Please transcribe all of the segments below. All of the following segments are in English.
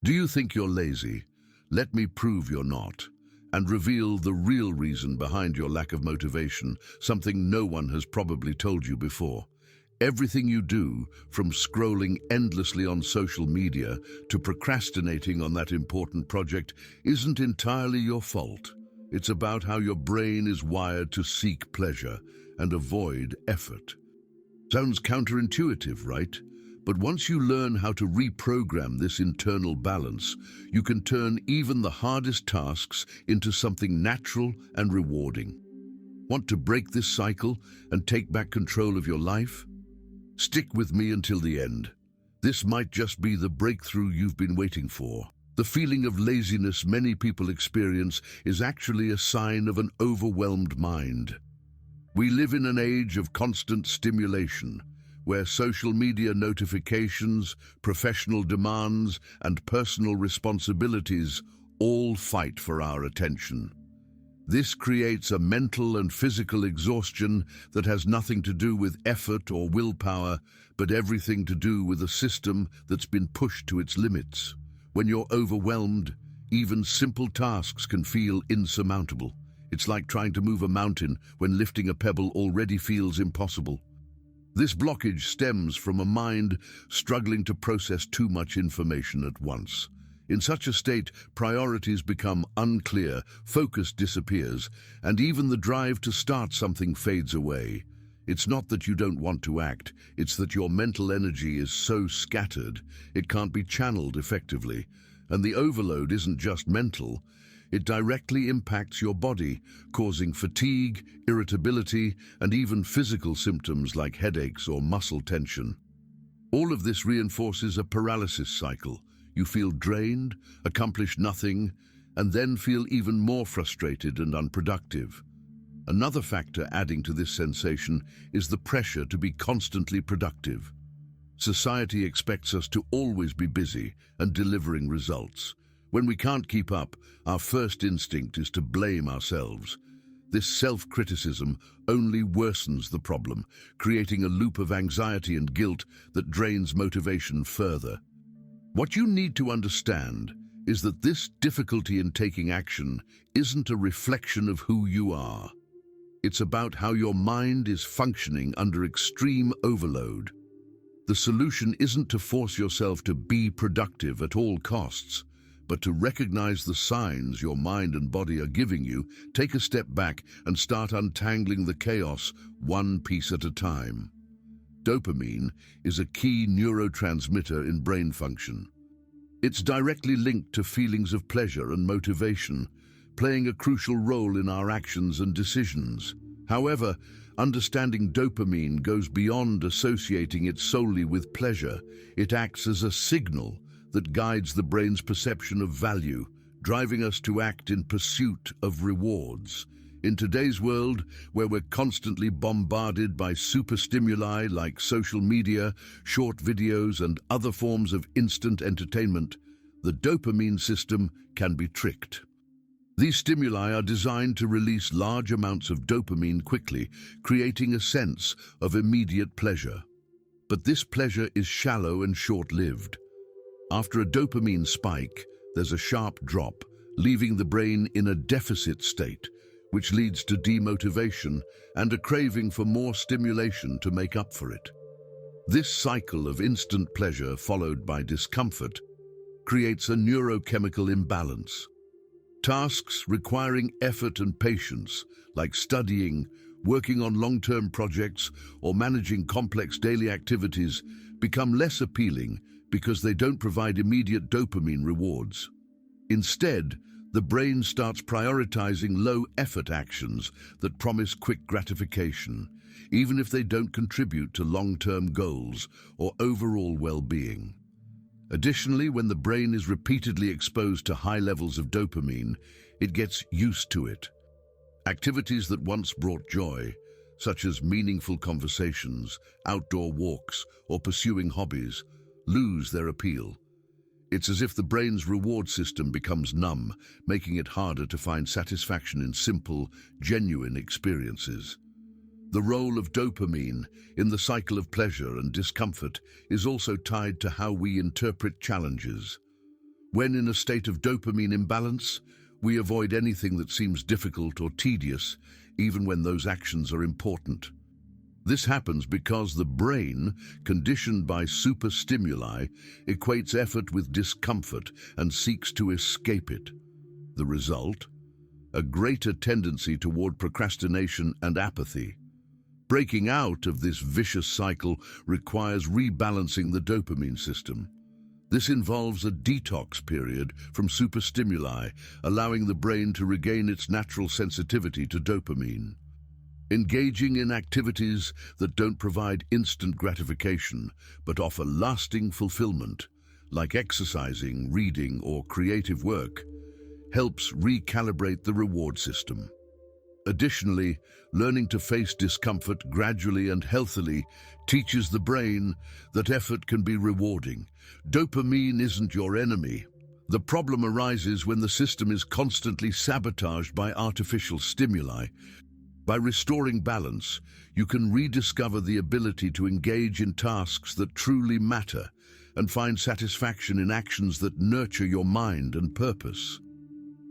Do you think you're lazy? Let me prove you're not, and reveal the real reason behind your lack of motivation, something no one has probably told you before. Everything you do, from scrolling endlessly on social media to procrastinating on that important project, isn't entirely your fault. It's about how your brain is wired to seek pleasure and avoid effort. Sounds counterintuitive, right? But once you learn how to reprogram this internal balance, you can turn even the hardest tasks into something natural and rewarding. Want to break this cycle and take back control of your life? Stick with me until the end. This might just be the breakthrough you've been waiting for. The feeling of laziness many people experience is actually a sign of an overwhelmed mind. We live in an age of constant stimulation, where social media notifications, professional demands, and personal responsibilities all fight for our attention. This creates a mental and physical exhaustion that has nothing to do with effort or willpower, but everything to do with a system that's been pushed to its limits. When you're overwhelmed, even simple tasks can feel insurmountable. It's like trying to move a mountain when lifting a pebble already feels impossible. This blockage stems from a mind struggling to process too much information at once. In such a state, priorities become unclear, focus disappears, and even the drive to start something fades away. It's not that you don't want to act, it's that your mental energy is so scattered, it can't be channeled effectively. And the overload isn't just mental, it directly impacts your body, causing fatigue, irritability, and even physical symptoms like headaches or muscle tension. All of this reinforces a paralysis cycle. You feel drained, accomplish nothing, and then feel even more frustrated and unproductive. Another factor adding to this sensation is the pressure to be constantly productive. Society expects us to always be busy and delivering results. When we can't keep up, our first instinct is to blame ourselves. This self-criticism only worsens the problem, creating a loop of anxiety and guilt that drains motivation further. What you need to understand is that this difficulty in taking action isn't a reflection of who you are. It's about how your mind is functioning under extreme overload. The solution isn't to force yourself to be productive at all costs, but to recognize the signs your mind and body are giving you, take a step back and start untangling the chaos one piece at a time. Dopamine is a key neurotransmitter in brain function. It's directly linked to feelings of pleasure and motivation, playing a crucial role in our actions and decisions. However, understanding dopamine goes beyond associating it solely with pleasure. It acts as a signal that guides the brain's perception of value, driving us to act in pursuit of rewards. In today's world, where we're constantly bombarded by superstimuli like social media, short videos, and other forms of instant entertainment, the dopamine system can be tricked. These stimuli are designed to release large amounts of dopamine quickly, creating a sense of immediate pleasure. But this pleasure is shallow and short-lived. After a dopamine spike, there's a sharp drop, leaving the brain in a deficit state, which leads to demotivation and a craving for more stimulation to make up for it. This cycle of instant pleasure followed by discomfort creates a neurochemical imbalance. Tasks requiring effort and patience, like studying, working on long-term projects, or managing complex daily activities, become less appealing because they don't provide immediate dopamine rewards. Instead, the brain starts prioritizing low-effort actions that promise quick gratification, even if they don't contribute to long-term goals or overall well-being. Additionally, when the brain is repeatedly exposed to high levels of dopamine, it gets used to it. Activities that once brought joy, such as meaningful conversations, outdoor walks, or pursuing hobbies, lose their appeal. It's as if the brain's reward system becomes numb, making it harder to find satisfaction in simple, genuine experiences. The role of dopamine in the cycle of pleasure and discomfort is also tied to how we interpret challenges. When in a state of dopamine imbalance, we avoid anything that seems difficult or tedious, even when those actions are important. This happens because the brain, conditioned by superstimuli, equates effort with discomfort and seeks to escape it. The result? A greater tendency toward procrastination and apathy. Breaking out of this vicious cycle requires rebalancing the dopamine system. This involves a detox period from superstimuli, allowing the brain to regain its natural sensitivity to dopamine. Engaging in activities that don't provide instant gratification, but offer lasting fulfillment, like exercising, reading, or creative work, helps recalibrate the reward system. Additionally, learning to face discomfort gradually and healthily teaches the brain that effort can be rewarding. Dopamine isn't your enemy. The problem arises when the system is constantly sabotaged by artificial stimuli. By restoring balance, you can rediscover the ability to engage in tasks that truly matter and find satisfaction in actions that nurture your mind and purpose.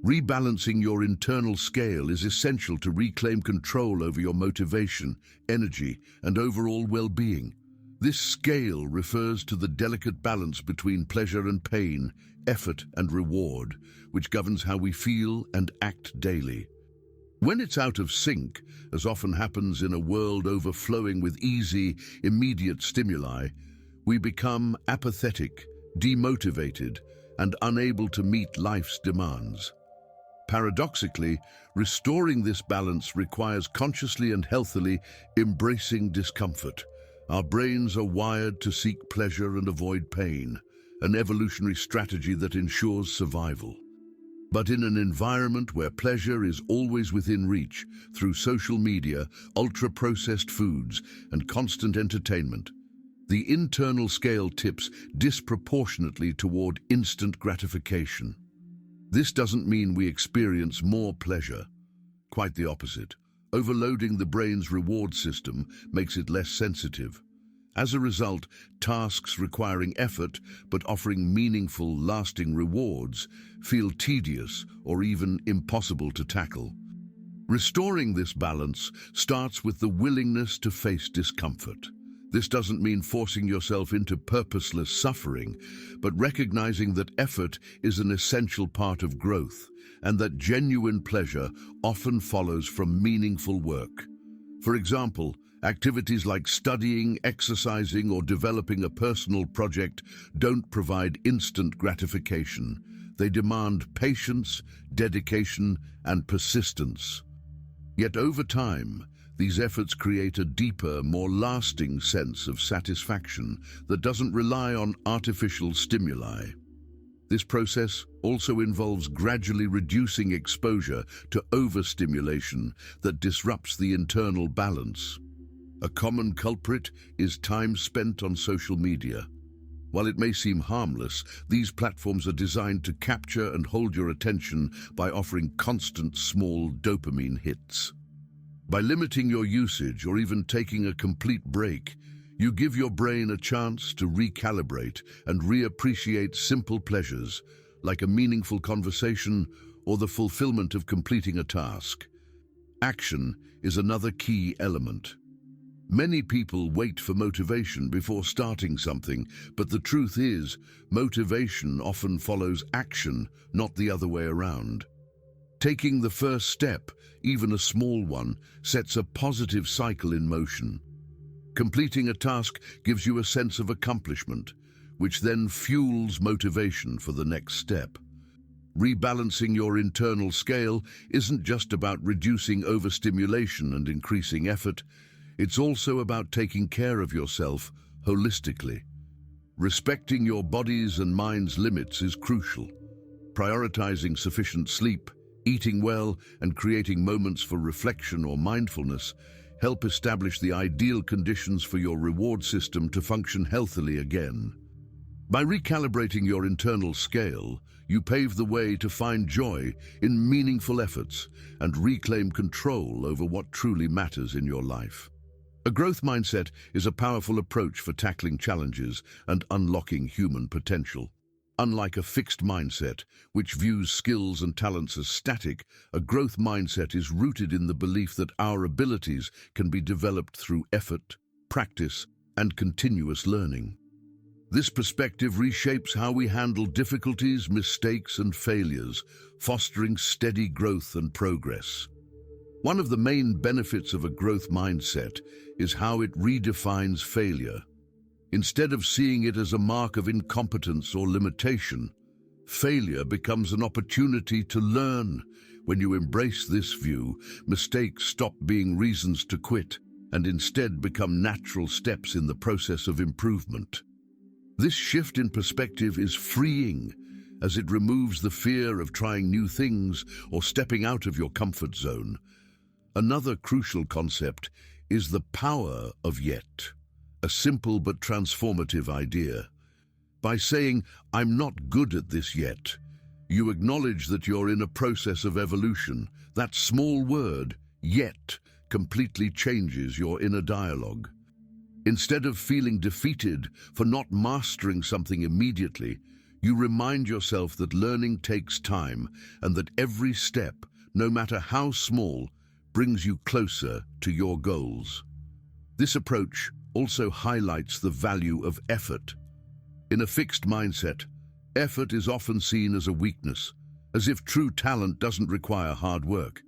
Rebalancing your internal scale is essential to reclaim control over your motivation, energy, and overall well-being. This scale refers to the delicate balance between pleasure and pain, effort and reward, which governs how we feel and act daily. When it's out of sync, as often happens in a world overflowing with easy, immediate stimuli, we become apathetic, demotivated, and unable to meet life's demands. Paradoxically, restoring this balance requires consciously and healthily embracing discomfort. Our brains are wired to seek pleasure and avoid pain, an evolutionary strategy that ensures survival. But in an environment where pleasure is always within reach, through social media, ultra-processed foods, and constant entertainment, the internal scale tips disproportionately toward instant gratification. This doesn't mean we experience more pleasure. Quite the opposite. Overloading the brain's reward system makes it less sensitive. As a result, tasks requiring effort but offering meaningful, lasting rewards feel tedious or even impossible to tackle. Restoring this balance starts with the willingness to face discomfort. This doesn't mean forcing yourself into purposeless suffering, but recognizing that effort is an essential part of growth and that genuine pleasure often follows from meaningful work. For example, activities like studying, exercising, or developing a personal project don't provide instant gratification. They demand patience, dedication, and persistence. Yet over time, these efforts create a deeper, more lasting sense of satisfaction that doesn't rely on artificial stimuli. This process also involves gradually reducing exposure to overstimulation that disrupts the internal balance. A common culprit is time spent on social media. While it may seem harmless, these platforms are designed to capture and hold your attention by offering constant small dopamine hits. By limiting your usage or even taking a complete break, you give your brain a chance to recalibrate and reappreciate simple pleasures, like a meaningful conversation or the fulfillment of completing a task. Action is another key element. Many people wait for motivation before starting something, but the truth is, motivation often follows action, not the other way around. Taking the first step, even a small one, sets a positive cycle in motion. Completing a task gives you a sense of accomplishment, which then fuels motivation for the next step. Rebalancing your internal scale isn't just about reducing overstimulation and increasing effort. It's also about taking care of yourself holistically. Respecting your body's and mind's limits is crucial. Prioritizing sufficient sleep, eating well, and creating moments for reflection or mindfulness help establish the ideal conditions for your reward system to function healthily again. By recalibrating your internal scale, you pave the way to find joy in meaningful efforts and reclaim control over what truly matters in your life. A growth mindset is a powerful approach for tackling challenges and unlocking human potential. Unlike a fixed mindset, which views skills and talents as static, a growth mindset is rooted in the belief that our abilities can be developed through effort, practice, and continuous learning. This perspective reshapes how we handle difficulties, mistakes, and failures, fostering steady growth and progress. One of the main benefits of a growth mindset is how it redefines failure. Instead of seeing it as a mark of incompetence or limitation, failure becomes an opportunity to learn. When you embrace this view, mistakes stop being reasons to quit and instead become natural steps in the process of improvement. This shift in perspective is freeing, as it removes the fear of trying new things or stepping out of your comfort zone. Another crucial concept is the power of yet, a simple but transformative idea. By saying, "I'm not good at this yet," you acknowledge that you're in a process of evolution. That small word, yet, completely changes your inner dialogue. Instead of feeling defeated for not mastering something immediately, you remind yourself that learning takes time and that every step, no matter how small, brings you closer to your goals. This approach also highlights the value of effort. In a fixed mindset, effort is often seen as a weakness, as if true talent doesn't require hard work.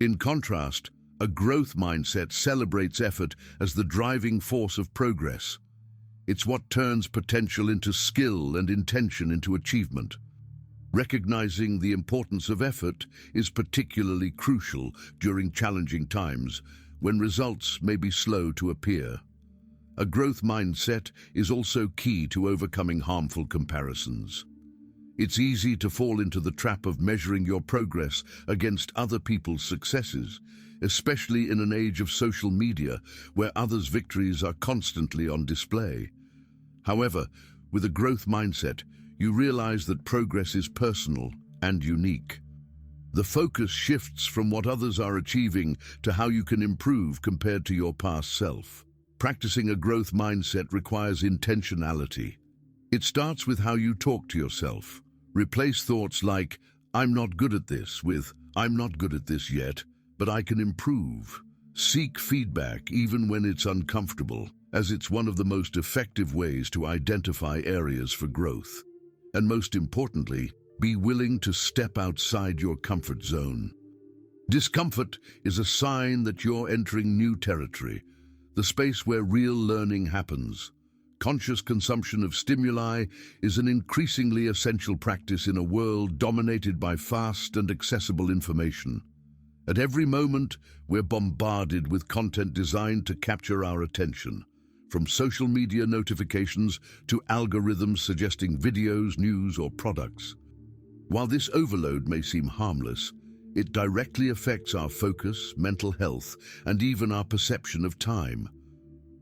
In contrast, a growth mindset celebrates effort as the driving force of progress. It's what turns potential into skill and intention into achievement. Recognizing the importance of effort is particularly crucial during challenging times when results may be slow to appear. A growth mindset is also key to overcoming harmful comparisons. It's easy to fall into the trap of measuring your progress against other people's successes, especially in an age of social media where others' victories are constantly on display. However, with a growth mindset, you realize that progress is personal and unique. The focus shifts from what others are achieving to how you can improve compared to your past self. Practicing a growth mindset requires intentionality. It starts with how you talk to yourself. Replace thoughts like, "I'm not good at this," with, "I'm not good at this yet, but I can improve." Seek feedback even when it's uncomfortable, as it's one of the most effective ways to identify areas for growth. And most importantly, be willing to step outside your comfort zone. Discomfort is a sign that you're entering new territory, the space where real learning happens. Conscious consumption of stimuli is an increasingly essential practice in a world dominated by fast and accessible information. At every moment, we're bombarded with content designed to capture our attention, from social media notifications to algorithms suggesting videos, news, or products. While this overload may seem harmless, it directly affects our focus, mental health, and even our perception of time.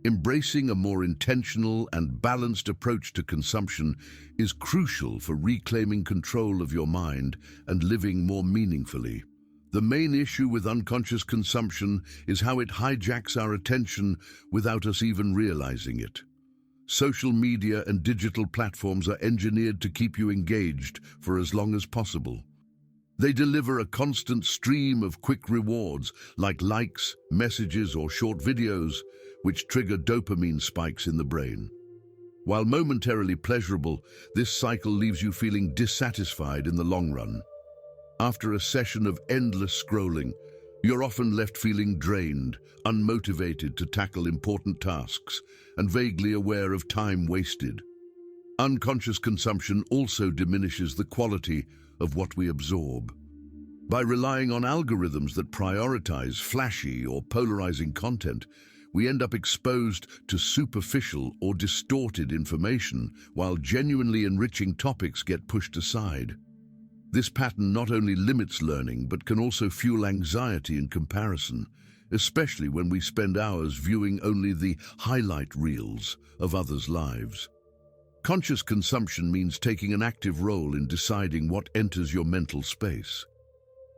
Embracing a more intentional and balanced approach to consumption is crucial for reclaiming control of your mind and living more meaningfully. The main issue with unconscious consumption is how it hijacks our attention without us even realizing it. Social media and digital platforms are engineered to keep you engaged for as long as possible. They deliver a constant stream of quick rewards like likes, messages, or short videos, which trigger dopamine spikes in the brain. While momentarily pleasurable, this cycle leaves you feeling dissatisfied in the long run. After a session of endless scrolling, you're often left feeling drained, unmotivated to tackle important tasks, and vaguely aware of time wasted. Unconscious consumption also diminishes the quality of what we absorb. By relying on algorithms that prioritize flashy or polarizing content, we end up exposed to superficial or distorted information, while genuinely enriching topics get pushed aside. This pattern not only limits learning, but can also fuel anxiety and comparison, especially when we spend hours viewing only the highlight reels of others' lives. Conscious consumption means taking an active role in deciding what enters your mental space.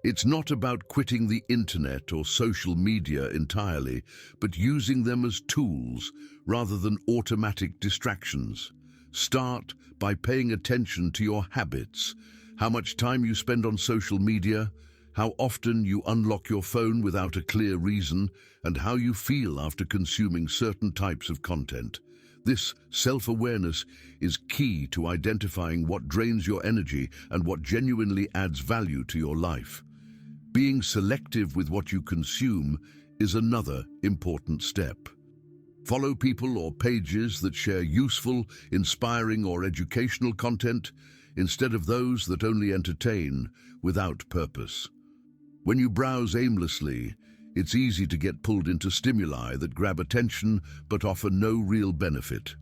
It's not about quitting the internet or social media entirely, but using them as tools rather than automatic distractions. Start by paying attention to your habits, how much time you spend on social media, how often you unlock your phone without a clear reason, and how you feel after consuming certain types of content. This self-awareness is key to identifying what drains your energy and what genuinely adds value to your life. Being selective with what you consume is another important step. Follow people or pages that share useful, inspiring, or educational content instead of those that only entertain without purpose. When you browse aimlessly, it's easy to get pulled into stimuli that grab attention but offer no real benefit.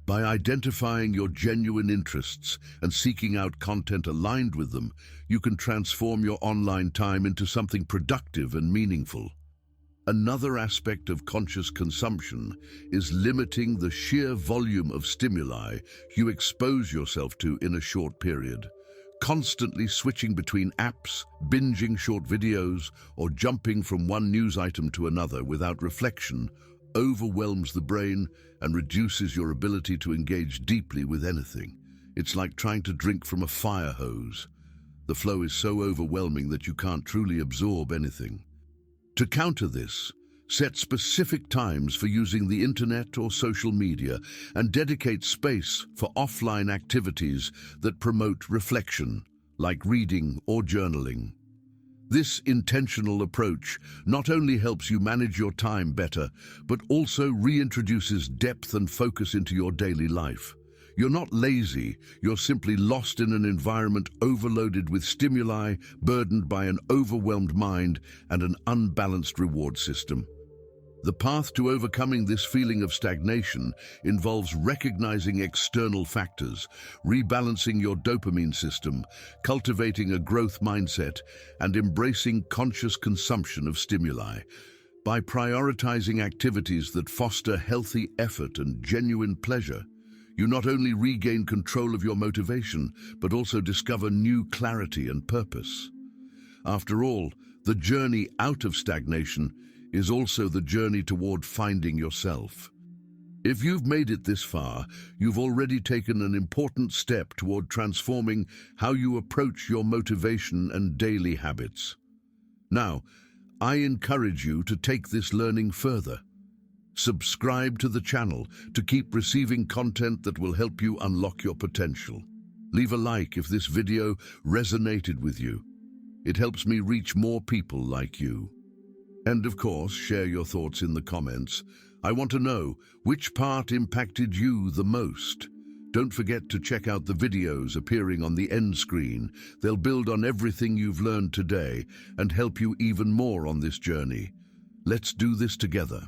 By identifying your genuine interests and seeking out content aligned with them, you can transform your online time into something productive and meaningful. Another aspect of conscious consumption is limiting the sheer volume of stimuli you expose yourself to in a short period. Constantly switching between apps, binging short videos, or jumping from one news item to another without reflection overwhelms the brain and reduces your ability to engage deeply with anything. It's like trying to drink from a fire hose. The flow is so overwhelming that you can't truly absorb anything. To counter this, set specific times for using the internet or social media and dedicate space for offline activities that promote reflection, like reading or journaling. This intentional approach not only helps you manage your time better, but also reintroduces depth and focus into your daily life. You're not lazy, you're simply lost in an environment overloaded with stimuli, burdened by an overwhelmed mind and an unbalanced reward system. The path to overcoming this feeling of stagnation involves recognizing external factors, rebalancing your dopamine system, cultivating a growth mindset, and embracing conscious consumption of stimuli. By prioritizing activities that foster healthy effort and genuine pleasure, you not only regain control of your motivation, but also discover new clarity and purpose. After all, the journey out of stagnation is also the journey toward finding yourself. If you've made it this far, you've already taken an important step toward transforming how you approach your motivation and daily habits. Now, I encourage you to take this learning further. Subscribe to the channel to keep receiving content that will help you unlock your potential. Leave a like if this video resonated with you. It helps me reach more people like you. And of course, share your thoughts in the comments. I want to know which part impacted you the most. Don't forget to check out the videos appearing on the end screen. They'll build on everything you've learned today and help you even more on this journey. Let's do this together.